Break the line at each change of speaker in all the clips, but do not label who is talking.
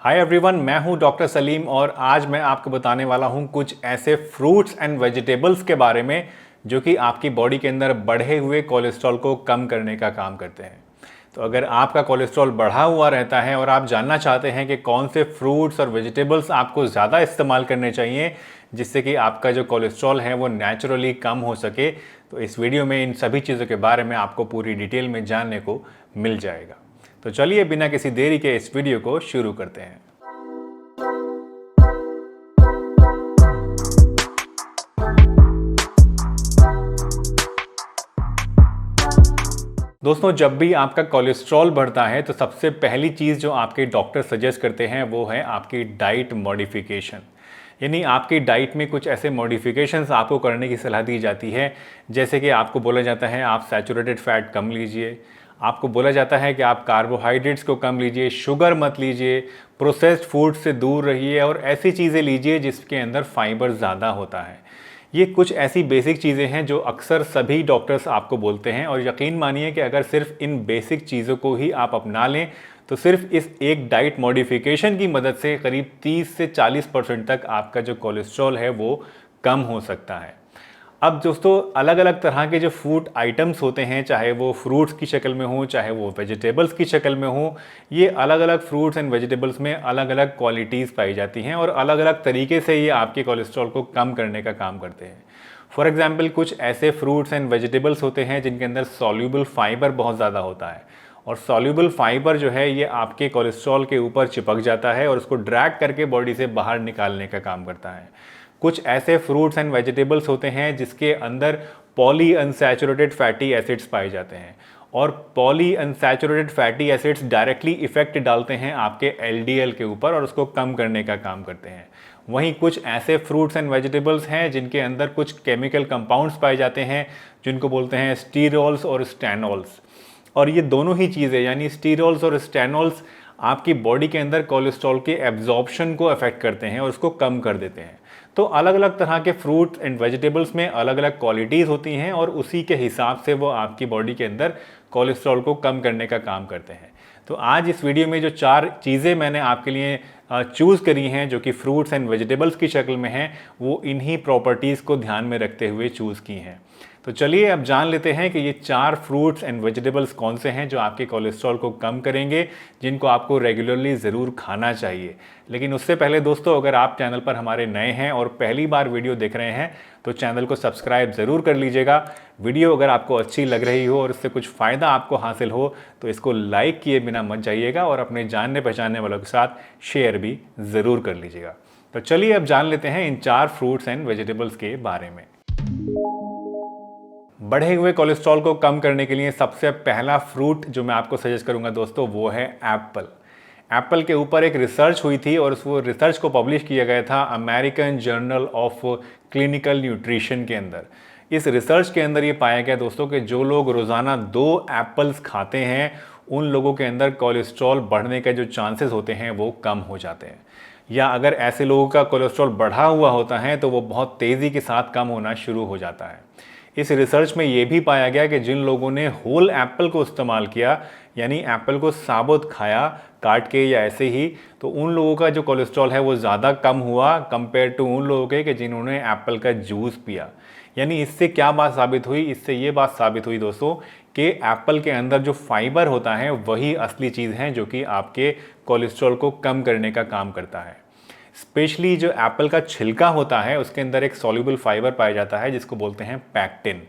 Hi everyone, मैं हूं doctor Salim और आज मैं आपको बताने वाला हूं कुछ ऐसे फ्रूट्स एंड वेजिटेबल्स के बारे में जो कि आपकी बॉडी के अंदर बढ़े हुए कोलेस्ट्रॉल को कम करने का काम करते हैं। तो अगर आपका कोलेस्ट्रॉल बढ़ा हुआ रहता है और आप जानना चाहते हैं कि कौन से फ्रूट्स और वेजिटेबल्स आपको ज़्यादा इस्तेमाल करने चाहिए जिससे कि आपका जो कोलेस्ट्रॉल है वो नेचुरली कम हो सके, तो इस वीडियो में इन सभी चीज़ों के बारे में आपको पूरी डिटेल में जानने को मिल जाएगा। तो चलिए बिना किसी देरी के इस वीडियो को शुरू करते हैं। दोस्तों, जब भी आपका कोलेस्ट्रॉल बढ़ता है तो सबसे पहली चीज़ जो आपके डॉक्टर सजेस्ट करते हैं वो है आपकी डाइट मॉडिफिकेशन। यानी आपकी डाइट में कुछ ऐसे मॉडिफिकेशंस आपको करने की सलाह दी जाती है, जैसे कि आपको बोला जाता है आप सैचुरेटेड फैट कम लीजिए, आपको बोला जाता है कि आप कार्बोहाइड्रेट्स को कम लीजिए, शुगर मत लीजिए, प्रोसेस्ड फूड से दूर रहिए और ऐसी चीज़ें लीजिए जिसके अंदर फाइबर ज़्यादा होता है। ये कुछ ऐसी बेसिक चीज़ें हैं जो अक्सर सभी डॉक्टर्स आपको बोलते हैं और यकीन मानिए कि अगर सिर्फ इन बेसिक चीज़ों को ही आप अपना लें तो सिर्फ इस एक डाइट मॉडिफिकेशन की मदद से करीब 30 से 40% तक आपका जो कोलेस्ट्रॉल है वो कम हो सकता है। अब दोस्तों, अलग अलग तरह के जो फूड आइटम्स होते हैं, चाहे वो फ्रूट्स की शक्ल में हो चाहे वो वेजिटेबल्स की शक्ल में हो, ये अलग अलग फ्रूट्स एंड वेजिटेबल्स में अलग अलग क्वालिटीज़ पाई जाती हैं और अलग अलग तरीके से ये आपके कोलेस्ट्रॉल को कम करने का काम करते हैं। फॉर एग्जाम्पल, कुछ ऐसे फ्रूट्स एंड वेजिटेबल्स होते हैं जिनके अंदर सॉल्यूबल फाइबर बहुत ज़्यादा होता है और सॉल्यूबल फाइबर जो है ये आपके कोलेस्ट्रॉल के ऊपर चिपक जाता है और उसको ड्रैग करके बॉडी से बाहर निकालने का काम करता है। कुछ ऐसे फ्रूट्स एंड वेजिटेबल्स होते हैं जिसके अंदर पॉली अनसैचुरेटेड फैटी एसिड्स पाए जाते हैं और poly unsaturated fatty acids directly effect डालते हैं आपके एलडीएल के ऊपर और उसको कम करने का काम करते हैं। वहीं कुछ ऐसे फ्रूट्स एंड वेजिटेबल्स हैं जिनके अंदर कुछ केमिकल कंपाउंड्स पाए जाते हैं जिनको बोलते हैं स्टीरोल्स और स्टेनोल्स, और ये दोनों ही चीज़ें यानी स्टीरोल्स और स्टेनोल्स आपकी बॉडी के अंदर कोलेस्ट्रॉल के एब्जॉर्प्शन को अफेक्ट करते हैं और उसको कम कर देते हैं। तो अलग अलग तरह के फ्रूट एंड वेजिटेबल्स में अलग अलग क्वालिटीज़ होती हैं और उसी के हिसाब से वो आपकी बॉडी के अंदर कोलेस्ट्रॉल को कम करने का काम करते हैं। तो आज इस वीडियो में जो 4 चीज़ें मैंने आपके लिए चूज़ करी हैं जो कि फ्रूट्स एंड वेजिटेबल्स की शक्ल में हैं, वो इन्हीं प्रॉपर्टीज़ को ध्यान में रखते हुए चूज़ की हैं। तो चलिए अब जान लेते हैं कि ये 4 फ्रूट्स एंड वेजिटेबल्स कौन से हैं जो आपके कोलेस्ट्रॉल को कम करेंगे, जिनको आपको रेगुलरली ज़रूर खाना चाहिए। लेकिन उससे पहले दोस्तों, अगर आप चैनल पर हमारे नए हैं और पहली बार वीडियो देख रहे हैं तो चैनल को सब्सक्राइब ज़रूर कर लीजिएगा। वीडियो अगर आपको अच्छी लग रही हो और इससे कुछ फ़ायदा आपको हासिल हो तो इसको लाइक किए बिना मत जाइएगा और अपने जानने पहचानने वालों के साथ शेयर भी ज़रूर कर लीजिएगा। तो चलिए अब जान लेते हैं इन 4 फ्रूट्स एंड वेजिटेबल्स के बारे में। बढ़े हुए कोलेस्ट्रॉल को कम करने के लिए सबसे पहला फ्रूट जो मैं आपको सजेस्ट करूंगा दोस्तों वो है एप्पल। एप्पल के ऊपर एक रिसर्च हुई थी और उस रिसर्च को पब्लिश किया गया था American journal of clinical nutrition के अंदर। इस रिसर्च के अंदर ये पाया गया दोस्तों कि जो लोग रोज़ाना 2 एप्पल्स खाते हैं उन लोगों के अंदर कोलेस्ट्रॉल बढ़ने के जो चांसेस होते हैं वो कम हो जाते हैं, या अगर ऐसे लोगों का कोलेस्ट्रॉल बढ़ा हुआ होता है तो वो बहुत तेज़ी के साथ कम होना शुरू हो जाता है। इस रिसर्च में ये भी पाया गया कि जिन लोगों ने होल एप्पल को इस्तेमाल किया, यानी एप्पल को साबुत खाया काट के या ऐसे ही, तो उन लोगों का जो कोलेस्ट्रॉल है वो ज़्यादा कम हुआ कंपेयर टू उन लोगों के कि जिन्होंने एप्पल का जूस पिया। यानी इससे क्या बात साबित हुई? इससे ये बात साबित हुई दोस्तों कि एप्पल के अंदर जो फाइबर होता है वही असली चीज़ है जो कि आपके कोलेस्ट्रॉल को कम करने का काम करता है। स्पेशली जो एप्पल का छिलका होता है उसके अंदर एक सॉल्युबल फाइबर पाया जाता है जिसको बोलते हैं पैक्टिन,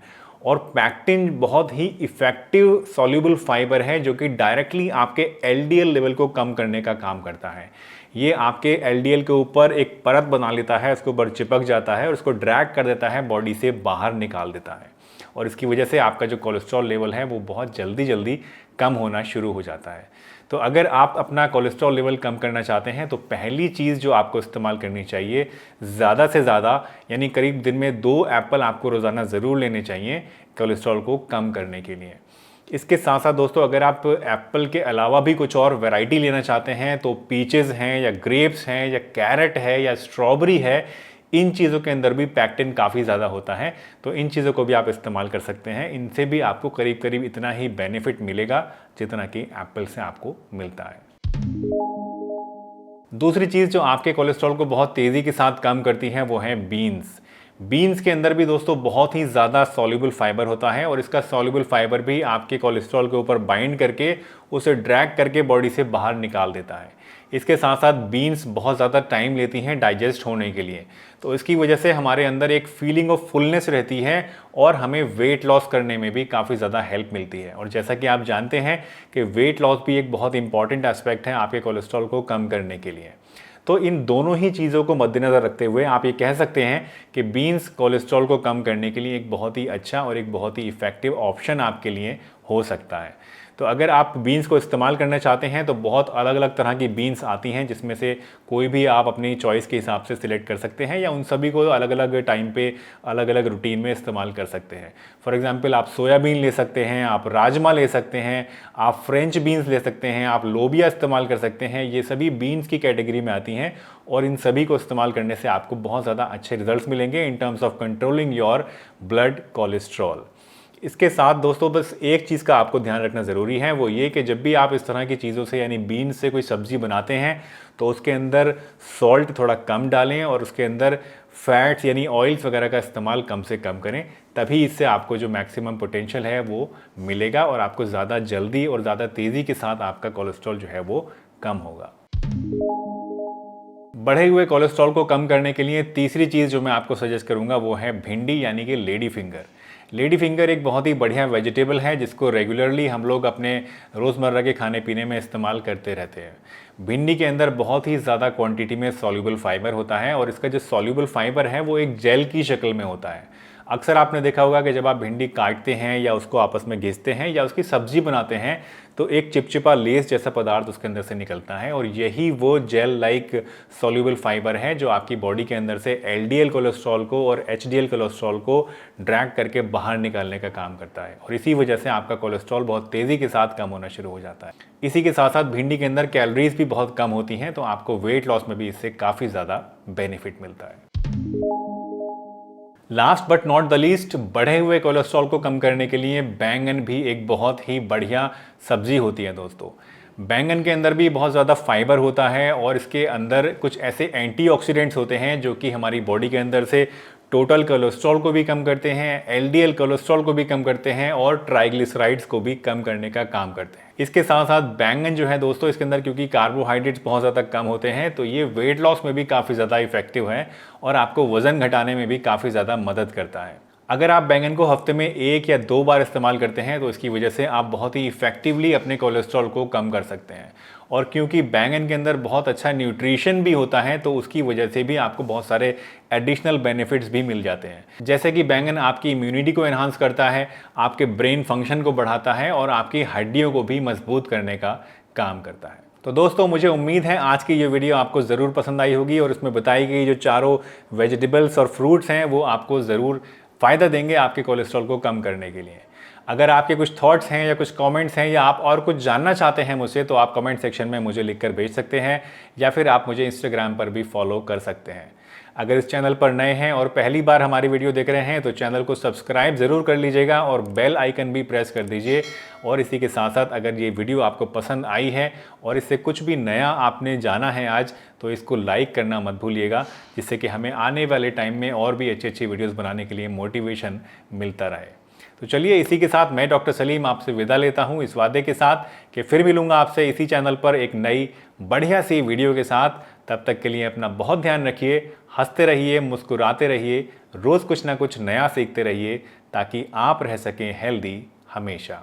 और पैक्टिन बहुत ही इफेक्टिव सॉल्युबल फाइबर है जो कि डायरेक्टली आपके एलडीएल लेवल को कम करने का काम करता है। ये आपके एलडीएल के ऊपर एक परत बना लेता है, उसके ऊपर चिपक जाता है और उसको ड्रैग कर देता है, बॉडी से बाहर निकाल देता है, और इसकी वजह से आपका जो कोलेस्ट्रॉल लेवल है वो बहुत जल्दी कम होना शुरू हो जाता है। तो अगर आप अपना कोलेस्ट्रॉल लेवल कम करना चाहते हैं तो पहली चीज़ जो आपको इस्तेमाल करनी चाहिए, ज़्यादा से ज़्यादा यानी करीब दिन में 2 एप्पल आपको रोज़ाना ज़रूर लेने चाहिए कोलेस्ट्रॉल को कम करने के लिए। इसके साथ साथ दोस्तों, अगर आप एप्पल के अलावा भी कुछ और वैरायटी लेना चाहते हैं तो पीचेस हैं या ग्रेप्स हैं या कैरेट है या स्ट्रॉबेरी है, इन चीज़ों के अंदर भी पैक्टिन काफ़ी ज़्यादा होता है, तो इन चीज़ों को भी आप इस्तेमाल कर सकते हैं। इनसे भी आपको करीब करीब इतना ही बेनिफिट मिलेगा जितना कि एप्पल से आपको मिलता है। दूसरी चीज़ जो आपके कोलेस्ट्रॉल को बहुत तेज़ी के साथ कम करती है वो है बीन्स। बीन्स के अंदर भी दोस्तों बहुत ही ज़्यादा सॉल्युबल फाइबर होता है और इसका सॉल्युबल फाइबर भी आपके कोलेस्ट्रॉल के ऊपर बाइंड करके उसे ड्रैग करके बॉडी से बाहर निकाल देता है। इसके साथ साथ बीन्स बहुत ज़्यादा टाइम लेती हैं डाइजेस्ट होने के लिए, तो इसकी वजह से हमारे अंदर एक फीलिंग ऑफ फुलनेस रहती है और हमें वेट लॉस करने में भी काफ़ी ज़्यादा हेल्प मिलती है। और जैसा कि आप जानते हैं कि वेट लॉस भी एक बहुत इंपॉर्टेंट एस्पेक्ट है आपके कोलेस्ट्रॉल को कम करने के लिए। तो इन दोनों ही चीज़ों को मद्देनज़र रखते हुए आप ये कह सकते हैं कि बीन्स कोलेस्ट्रॉल को कम करने के लिए एक बहुत ही अच्छा और एक बहुत ही इफ़ेक्टिव ऑप्शन आपके लिए हो सकता है। तो अगर आप बीन्स को इस्तेमाल करना चाहते हैं तो बहुत अलग अलग तरह की बीन्स आती हैं, जिसमें से कोई भी आप अपनी चॉइस के हिसाब से सिलेक्ट कर सकते हैं या उन सभी को अलग अलग टाइम पे अलग अलग रूटीन में इस्तेमाल कर सकते हैं। फॉर एग्जांपल आप सोयाबीन ले सकते हैं, आप राजमा ले सकते हैं, आप फ्रेंच बीन्स ले सकते हैं, आप लोबिया इस्तेमाल कर सकते हैं। ये सभी बीन्स की कैटेगरी में आती हैं और इन सभी को इस्तेमाल करने से आपको बहुत ज़्यादा अच्छे रिजल्ट्स मिलेंगे in terms of controlling your blood cholesterol. इसके साथ दोस्तों बस एक चीज़ का आपको ध्यान रखना ज़रूरी है, वो ये कि जब भी आप इस तरह की चीज़ों से यानी बीन से कोई सब्ज़ी बनाते हैं तो उसके अंदर सॉल्ट थोड़ा कम डालें और उसके अंदर फैट्स यानी ऑयल्स वगैरह का इस्तेमाल कम से कम करें, तभी इससे आपको जो मैक्सिमम पोटेंशियल है वो मिलेगा और आपको ज़्यादा जल्दी और ज़्यादा तेज़ी के साथ आपका कोलेस्ट्रॉल जो है वो कम होगा। बढ़े हुए कोलेस्ट्रॉल को कम करने के लिए तीसरी चीज़ जो मैं आपको सजेस्ट करूंगा वो है भिंडी यानी कि लेडी फिंगर। लेडी फिंगर एक बहुत ही बढ़िया वेजिटेबल है जिसको रेगुलरली हम लोग अपने रोज़मर्रा के खाने पीने में इस्तेमाल करते रहते हैं। भिंडी के अंदर बहुत ही ज़्यादा क्वांटिटी में सॉल्युबल फाइबर होता है और इसका जो सॉल्युबल फाइबर है वो एक जेल की शक्ल में होता है। अक्सर आपने देखा होगा कि जब आप भिंडी काटते हैं या उसको आपस में घिसते हैं या उसकी सब्जी बनाते हैं तो एक चिपचिपा लेस जैसा पदार्थ उसके अंदर से निकलता है और यही वो जेल लाइक सॉल्युबल फाइबर है जो आपकी बॉडी के अंदर से एलडीएल कोलेस्ट्रॉल को और एचडीएल कोलेस्ट्रॉल को ड्रैग करके बाहर निकालने का काम करता है और इसी वजह से आपका कोलेस्ट्रॉल बहुत तेज़ी के साथ कम होना शुरू हो जाता है। इसी के साथ साथ भिंडी के अंदर कैलोरीज भी बहुत कम होती हैं, तो आपको वेट लॉस में भी इससे काफ़ी ज़्यादा बेनिफिट मिलता है। Last but not the least, बढ़े हुए कोलेस्ट्रॉल को कम करने के लिए बैंगन भी एक बहुत ही बढ़िया सब्जी होती है दोस्तों। बैंगन के अंदर भी बहुत ज़्यादा फाइबर होता है और इसके अंदर कुछ ऐसे एंटीऑक्सीडेंट्स होते हैं जो कि हमारी बॉडी के अंदर से टोटल कोलेस्ट्रॉल को भी कम करते हैं, एलडीएल कोलेस्ट्रॉल को भी कम करते हैं और ट्राइग्लिसराइड्स को भी कम करने का काम करते हैं। इसके साथ साथ बैंगन जो है दोस्तों, इसके अंदर क्योंकि कार्बोहाइड्रेट्स बहुत ज़्यादा कम होते हैं तो ये वेट लॉस में भी काफ़ी ज़्यादा इफेक्टिव है और आपको वज़न घटाने में भी काफ़ी ज़्यादा मदद करता है। अगर आप बैंगन को हफ्ते में 1 या 2 बार इस्तेमाल करते हैं तो इसकी वजह से आप बहुत ही इफेक्टिवली अपने कोलेस्ट्रॉल को कम कर सकते हैं और क्योंकि बैंगन के अंदर बहुत अच्छा न्यूट्रिशन भी होता है तो उसकी वजह से भी आपको बहुत सारे एडिशनल बेनिफिट्स भी मिल जाते हैं। जैसे कि बैंगन आपकी इम्यूनिटी को एनहांस करता है, आपके ब्रेन फंक्शन को बढ़ाता है और आपकी हड्डियों को भी मजबूत करने का काम करता है। तो दोस्तों मुझे उम्मीद है आज की ये वीडियो आपको ज़रूर पसंद आई होगी और इसमें बताई गई जो चारों वेजिटेबल्स और फ्रूट्स हैं वो आपको ज़रूर फ़ायदा देंगे आपके कोलेस्ट्रॉल को कम करने के लिए। अगर आपके कुछ थॉट्स हैं या कुछ कमेंट्स हैं या आप और कुछ जानना चाहते हैं मुझसे तो आप कमेंट सेक्शन में मुझे लिखकर भेज सकते हैं या फिर आप मुझे इंस्टाग्राम पर भी फॉलो कर सकते हैं। अगर इस चैनल पर नए हैं और पहली बार हमारी वीडियो देख रहे हैं तो चैनल को सब्सक्राइब ज़रूर कर लीजिएगा और बेल आइकन भी प्रेस कर दीजिए। और इसी के साथ साथ अगर ये वीडियो आपको पसंद आई है और इससे कुछ भी नया आपने जाना है आज तो इसको लाइक करना मत भूलिएगा, जिससे कि हमें आने वाले टाइम में और भी अच्छी अच्छी वीडियोज़ बनाने के लिए मोटिवेशन मिलता रहे। तो चलिए इसी के साथ मैं डॉक्टर सलीम आपसे विदा लेता हूं इस वादे के साथ कि फिर मिलूंगा आपसे इसी चैनल पर एक नई बढ़िया सी वीडियो के साथ। तब तक के लिए अपना बहुत ध्यान रखिए, हंसते रहिए, मुस्कुराते रहिए, रोज़ कुछ ना कुछ नया सीखते रहिए ताकि आप रह सकें हेल्दी हमेशा।